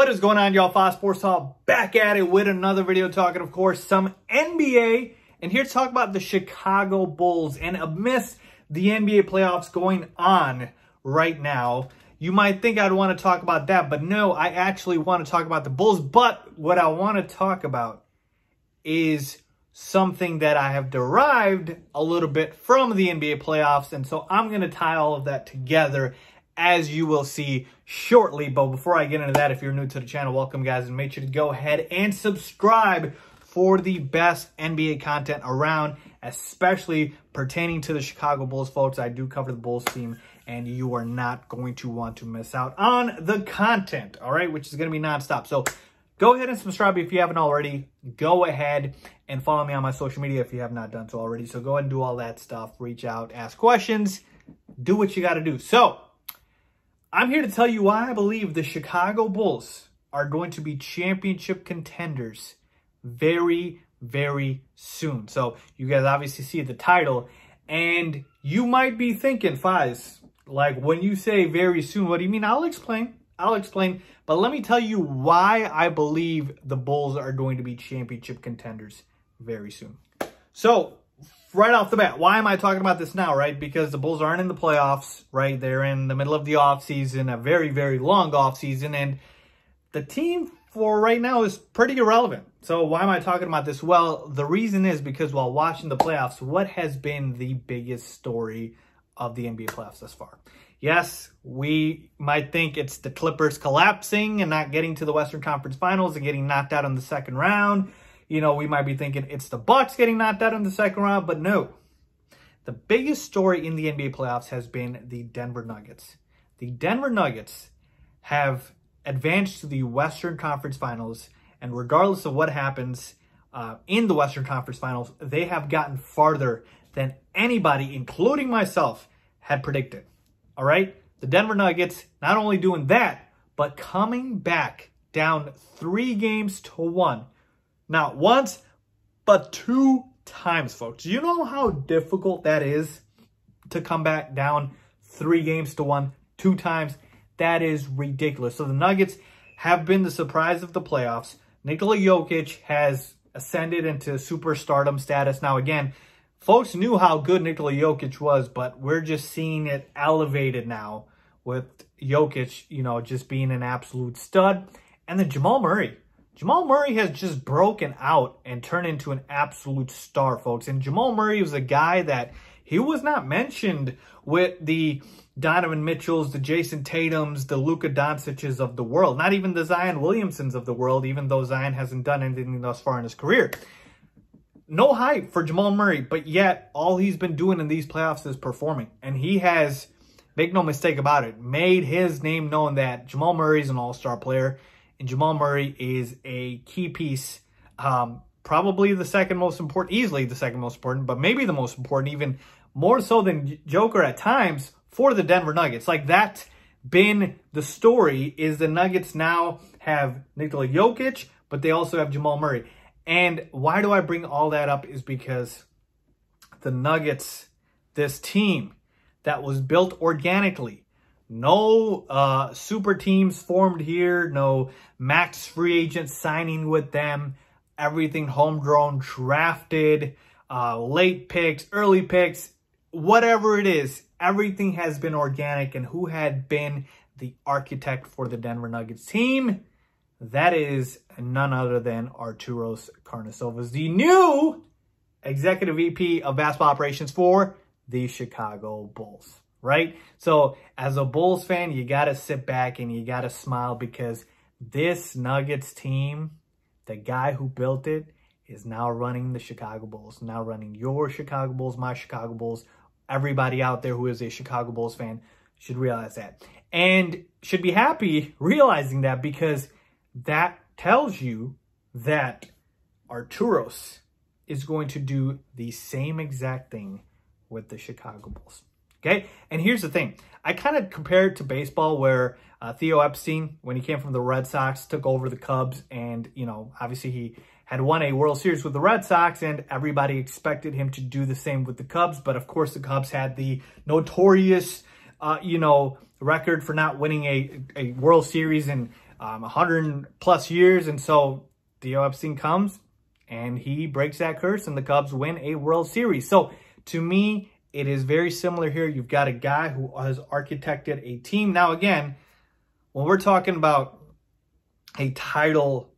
What is going on, y'all? FaizSportsTalk back at it with another video talking, of course, some NBA. And here to talk about the Chicago Bulls. And amidst the NBA playoffs going on right now, you might think I'd want to talk about that. But no, I actually want to talk about the Bulls. But what I want to talk about is something that I have derived a little bit from the NBA playoffs. And so I'm going to tie all of that together, as you will see shortly. But before I get into that, if you're new to the channel, welcome, guys, and make sure to go ahead and subscribe for the best NBA content around, especially pertaining to the Chicago Bulls, folks. I do cover the Bulls team, and you are not going to want to miss out on the content, all right, which is going to be nonstop. So go ahead and subscribe if you haven't already. Go ahead and follow me on my social media if you have not done so already. So go ahead and do all that stuff. Reach out, ask questions, do what you got to do. So I'm here to tell you why I believe the Chicago Bulls are going to be championship contenders very, very soon. So you guys obviously see the title, and you might be thinking, Faiz, like, when you say very soon, what do you mean? I'll explain. But let me tell you why I believe the Bulls are going to be championship contenders very soon. So right off the bat, why am I talking about this now, right? Because the Bulls aren't in the playoffs, right? They're in the middle of the offseason, a very, very long offseason, and the team for right now is pretty irrelevant. So why am I talking about this? Well, the reason is because while watching the playoffs, what has been the biggest story of the NBA playoffs thus far? Yes, we might think it's the Clippers collapsing and not getting to the Western Conference Finals and getting knocked out in the second round. You know, we might be thinking it's the Bucks getting knocked out in the second round, but no. The biggest story in the NBA playoffs has been the Denver Nuggets. The Denver Nuggets have advanced to the Western Conference Finals, and regardless of what happens in the Western Conference Finals, they have gotten farther than anybody, including myself, had predicted. All right? The Denver Nuggets not only doing that, but coming back down 3-1. Not once, but 2 times, folks. You know how difficult that is to come back down 3-1, 2 times? That is ridiculous. So the Nuggets have been the surprise of the playoffs. Nikola Jokic has ascended into superstardom status. Now, again, folks knew how good Nikola Jokic was, but we're just seeing it elevated now with Jokic, you know, just being an absolute stud. And then Jamal Murray. Jamal Murray has just broken out and turned into an absolute star, folks. And Jamal Murray was a guy that he was not mentioned with the Donovan Mitchells, the Jason Tatums, the Luka Doncic's of the world. Not even the Zion Williamsons of the world, even though Zion hasn't done anything thus far in his career. No hype for Jamal Murray, but yet all he's been doing in these playoffs is performing. And he has, make no mistake about it, made his name known that Jamal Murray is an all-star player. And Jamal Murray is a key piece, probably the second most important, easily the second most important, but maybe the most important, even more so than Joker at times, for the Denver Nuggets. Like, that's been the story, is the Nuggets now have Nikola Jokic, but they also have Jamal Murray. And why do I bring all that up is because the Nuggets, this team that was built organically, no super teams formed here, no max free agents signing with them, everything homegrown, drafted, late picks, early picks, whatever it is, everything has been organic. And who had been the architect for the Denver Nuggets team? That is none other than Arturos Karnisovas, the new executive VP of basketball operations for the Chicago Bulls. Right? So as a Bulls fan, you got to sit back and you got to smile, because this Nuggets team, the guy who built it, is now running the Chicago Bulls, now running your Chicago Bulls, my Chicago Bulls. Everybody out there who is a Chicago Bulls fan should realize that, and should be happy realizing that, because that tells you that Arturos is going to do the same exact thing with the Chicago Bulls. Okay, and here's the thing. I kind of compare it to baseball, where Theo Epstein, when he came from the Red Sox, took over the Cubs. And, you know, obviously he had won a World Series with the Red Sox, and everybody expected him to do the same with the Cubs. But, of course, the Cubs had the notorious, record for not winning a World Series in 100 plus years. And so Theo Epstein comes and he breaks that curse and the Cubs win a World Series. So to me, it is very similar here. You've got a guy who has architected a team. Now, again, when we're talking about a title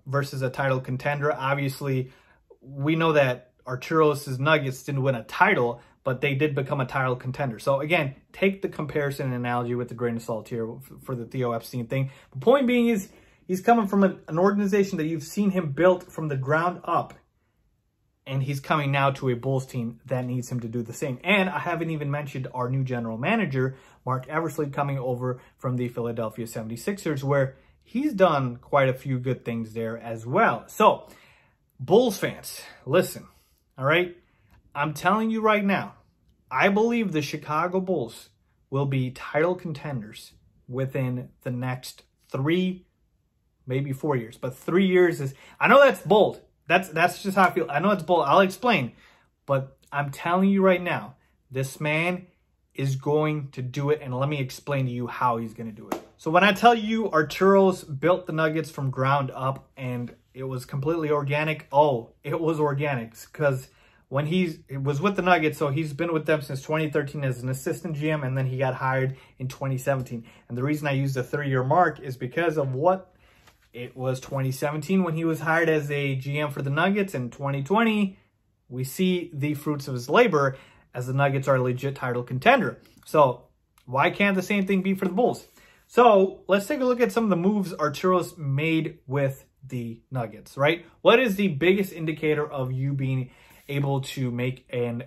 versus a title contender, obviously we know that Arturo's Nuggets didn't win a title, but they did become a title contender. So again, take the comparison and analogy with the grain of salt here for the Theo Epstein thing. The point being is he's coming from an organization that you've seen him built from the ground up, and he's coming now to a Bulls team that needs him to do the same. And I haven't even mentioned our new general manager, Mark Eversley, coming over from the Philadelphia 76ers, where he's done quite a few good things there as well. So, Bulls fans, listen, all right? I'm telling you right now, I believe the Chicago Bulls will be title contenders within the next 3, maybe 4 years. But 3 years is, I know that's bold. That's just how I feel. I know it's bold. I'll explain. But I'm telling you right now, this man is going to do it. And let me explain to you how he's going to do it. So when I tell you Arturo's built the Nuggets from ground up and it was completely organic, oh, it was organic. Because when he was with the Nuggets, so he's been with them since 2013 as an assistant GM, and then he got hired in 2017. And the reason I use the 3-year mark is because of what it was 2017 when he was hired as a GM for the Nuggets. In 2020, we see the fruits of his labor as the Nuggets are a legit title contender. So why can't the same thing be for the Bulls? So let's take a look at some of the moves Arturo's made with the Nuggets, right? What is the biggest indicator of you being able to make and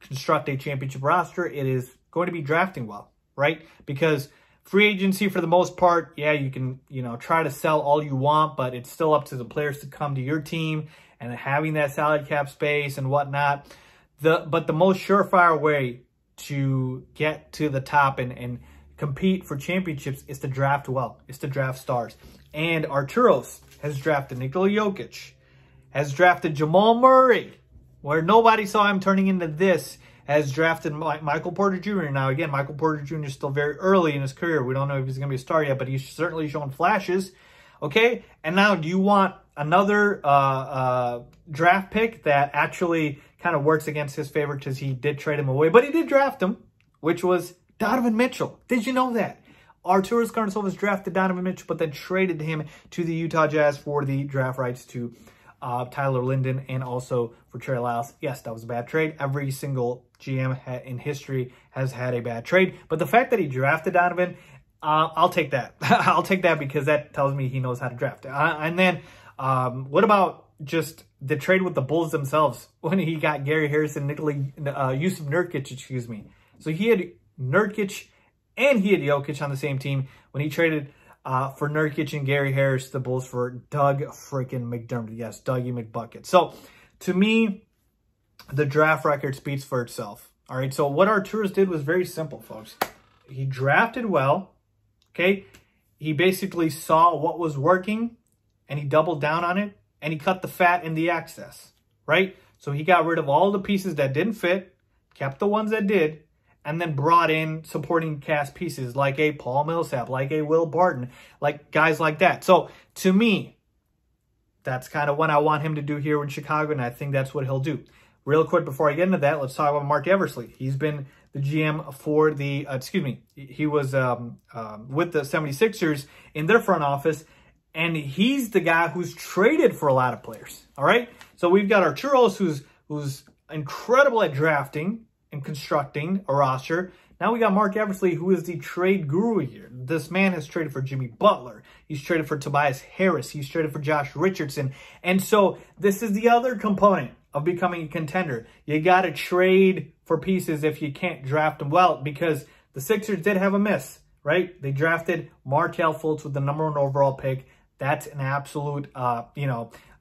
construct a championship roster? It is going to be drafting well, right? Because free agency, for the most part, yeah, you can, try to sell all you want, but it's still up to the players to come to your team and having that salary cap space and whatnot. But the most surefire way to get to the top and compete for championships is to draft well, is to draft stars. And Arturo's has drafted Nikola Jokic, has drafted Jamal Murray, where nobody saw him turning into this, has drafted Michael Porter Jr. Now, again, Michael Porter Jr. is still very early in his career. We don't know if he's going to be a star yet, but he's certainly shown flashes. Okay, and now do you want another draft pick that actually kind of works against his favor because he did trade him away, but he did draft him, which was Donovan Mitchell. Did you know that? Arturo's has drafted Donovan Mitchell, but then traded him to the Utah Jazz for the draft rights to Tyler Linden and also for Trey Lyles. Yes, that was a bad trade. Every single GM in history has had a bad trade. But the fact that he drafted Donovan, I'll take that. I'll take that because that tells me he knows how to draft. And then what about just the trade with the Bulls themselves when he got Gary Harris and Yusuf Nurkic, excuse me. So he had Nurkic and he had Jokic on the same team when he traded for Nurkic and Gary Harris, the Bulls for Doug freaking McDermott. Yes, Dougie McBucket. So, to me, the draft record speaks for itself. All right, so what Arturo's did was very simple, folks. He drafted well, okay? He basically saw what was working, and he doubled down on it, and he cut the fat in the excess, right? So he got rid of all the pieces that didn't fit, kept the ones that did, and then brought in supporting cast pieces like a Paul Millsap, like a Will Barton, like guys like that. So, to me, that's kind of what I want him to do here in Chicago, and I think that's what he'll do. Real quick, before I get into that, let's talk about Mark Eversley. He's been the GM for the, he was with the 76ers in their front office, and he's the guy who's traded for a lot of players, all right? So we've got Arturo's, who's incredible at drafting and constructing a roster. Now we got Mark Eversley, who is the trade guru here. This man has traded for Jimmy Butler. He's traded for Tobias Harris. He's traded for Josh Richardson. And so this is the other component of becoming a contender. You got to trade for pieces if you can't draft them well, because the Sixers did have a miss, right? They drafted Markelle Fultz with the #1 overall pick. That's an absolute, a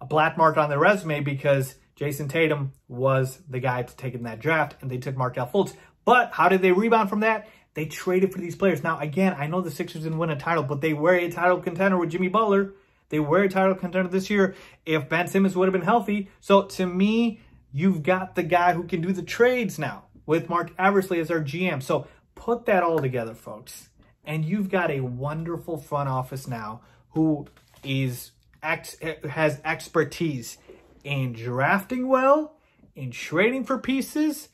black mark on their resume because Jason Tatum was the guy to take in that draft, and they took Markelle Fultz. But how did they rebound from that? They traded for these players. Now, again, I know the Sixers didn't win a title, but they were a title contender with Jimmy Butler. They were a title contender this year if Ben Simmons would have been healthy. So, to me, you've got the guy who can do the trades now with Mark Eversley as our GM. So, put that all together, folks. And you've got a wonderful front office now who has expertise in drafting well, in trading for pieces,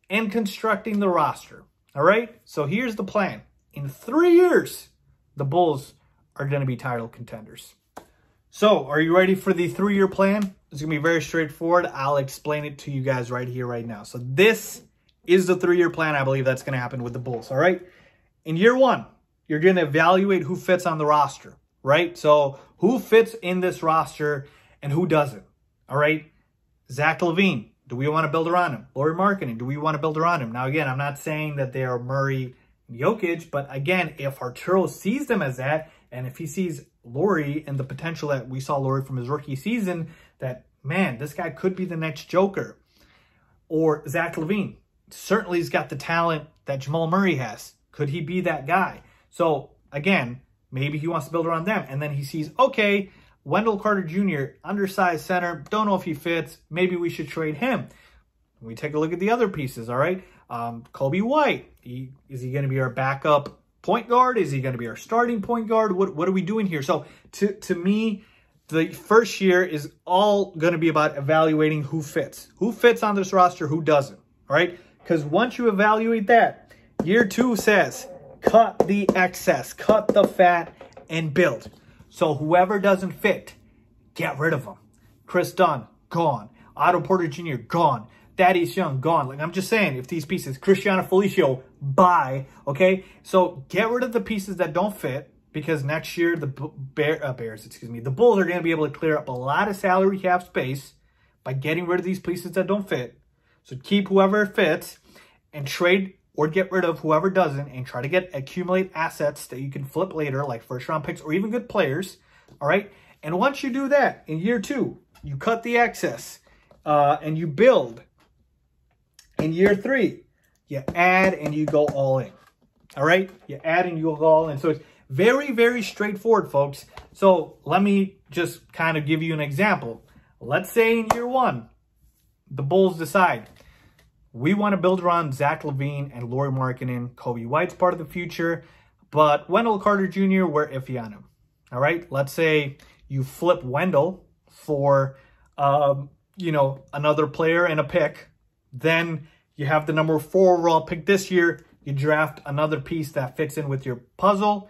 and constructing the roster. All right? So here's the plan. In 3 years, the Bulls are going to be title contenders. So are you ready for the 3-year plan? It's going to be very straightforward. I'll explain it to you guys right here, right now. So this is the 3-year plan. I believe that's going to happen with the Bulls. All right? In year 1, you're going to evaluate who fits on the roster, right? So who fits in this roster and who doesn't, all right? Zach LaVine, do we want to build around him? Lauri Markkanen, do we want to build around him? Now, again, I'm not saying that they are Murray and Jokic, but again, if Arturo sees them as that, and if he sees Lauri and the potential that we saw Lauri from his rookie season, that, man, this guy could be the next Joker. Or Zach LaVine, certainly he's got the talent that Jamal Murray has. Could he be that guy? So, again, maybe he wants to build around them. And then he sees, okay, Wendell Carter Jr., undersized center, don't know if he fits. Maybe we should trade him. We take a look at the other pieces, all right? Kobe White, is he going to be our backup point guard? Is he going to be our starting point guard? What are we doing here? So, to me, the first year is all going to be about evaluating who fits. Who fits on this roster, who doesn't, all right? Because once you evaluate that, year 2 says, cut the excess, cut the fat, and build. So whoever doesn't fit, get rid of them. Chris Dunn, gone. Otto Porter Jr., gone. Thaddeus Young, gone. Like, I'm just saying, if these pieces, Cristiano Felicio, bye, okay? So get rid of the pieces that don't fit, because next year the the Bulls are going to be able to clear up a lot of salary cap space by getting rid of these pieces that don't fit. So keep whoever fits and trade or get rid of whoever doesn't, and try to accumulate assets that you can flip later, like first-round picks or even good players, all right? And once you do that, in year 2, you cut the excess and you build. In year 3, you add and you go all in, all right? You add and you go all in. So it's very, very straightforward, folks. So let me just kind of give you an example. Let's say in year 1, the Bulls decide, we want to build around Zach LaVine and Lauri Markkanen. Kobe White's part of the future, but Wendell Carter Jr., we're iffy on him. All right? Let's say you flip Wendell for, another player and a pick. Then you have the number 4 overall pick this year. You draft another piece that fits in with your puzzle.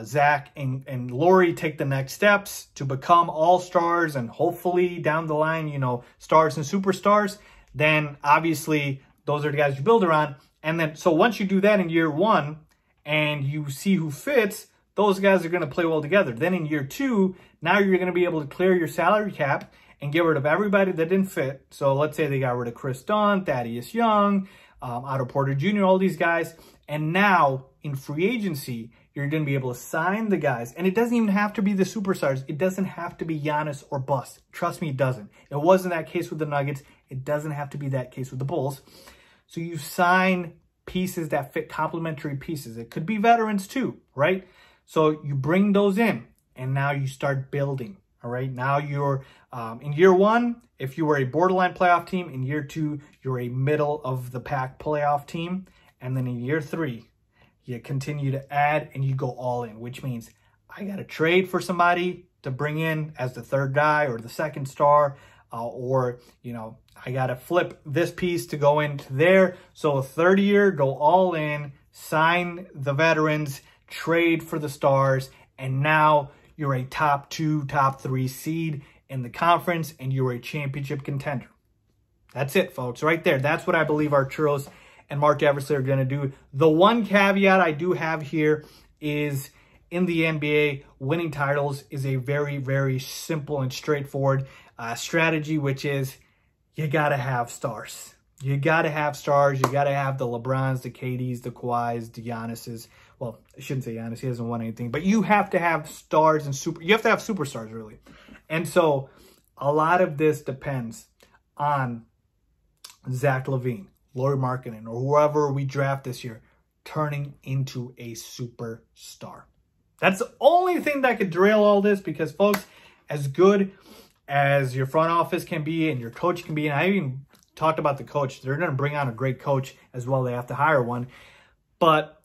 Zach and Lauri take the next steps to become all-stars and hopefully down the line, stars and superstars, then obviously those are the guys you build around. And then, so once you do that in year 1 and you see who fits, those guys are going to play well together. Then in year 2, now you're going to be able to clear your salary cap and get rid of everybody that didn't fit. So let's say they got rid of Chris Dunn, Thaddeus Young, Otto Porter Jr., all these guys. And now in free agency, you're going to be able to sign the guys. And it doesn't even have to be the superstars. It doesn't have to be Giannis or bust. Trust me, it doesn't. It wasn't that case with the Nuggets. It doesn't have to be that case with the Bulls. So you sign pieces that fit complementary pieces. It could be veterans too, right? So you bring those in and now you start building, all right? Now you're, in year 1, if you were a borderline playoff team, in year 2, you're a middle of the pack playoff team. And then in year 3, you continue to add and you go all in, which means I got to trade for somebody to bring in as the 3rd guy or the 2nd star, I got to flip this piece to go into there. So a 3rd year, go all in, sign the veterans, trade for the stars, and now you're a top 2, top 3 seed in the conference and you're a championship contender. That's it, folks, right there. That's what I believe our Churros and Mark Eversley are going to do. The one caveat I do have here is in the NBA, winning titles is a very, very simple and straightforward strategy, which is you got to have stars. You got to have stars. You got to have the LeBrons, the KDs, the Kawhis, the Giannis's. Well, I shouldn't say Giannis. He hasn't won anything. But you have to have stars and you have to have superstars, really. And so a lot of this depends on Zach LaVine, Lauri Markkanen, or whoever we draft this year, turning into a superstar. That's the only thing that could derail all this, because, folks, as good as your front office can be and your coach can be, and I even talked about the coach, they're going to bring on a great coach as well. They have to hire one. But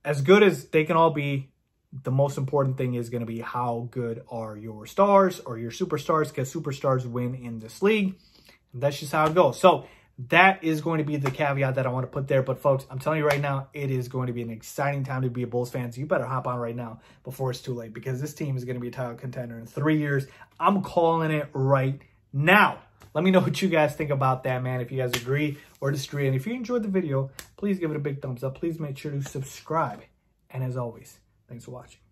as good as they can all be, the most important thing is going to be how good are your stars or your superstars, because superstars win in this league. And that's just how it goes. So that is going to be the caveat that I want to put there. But folks, I'm telling you right now, it is going to be an exciting time to be a Bulls fan. So you better hop on right now before it's too late, because this team is going to be a title contender in 3 years. I'm calling it right now. Let me know what you guys think about that, man. If you guys agree or disagree. And if you enjoyed the video, please give it a big thumbs up. Please make sure to subscribe. And as always, thanks for watching.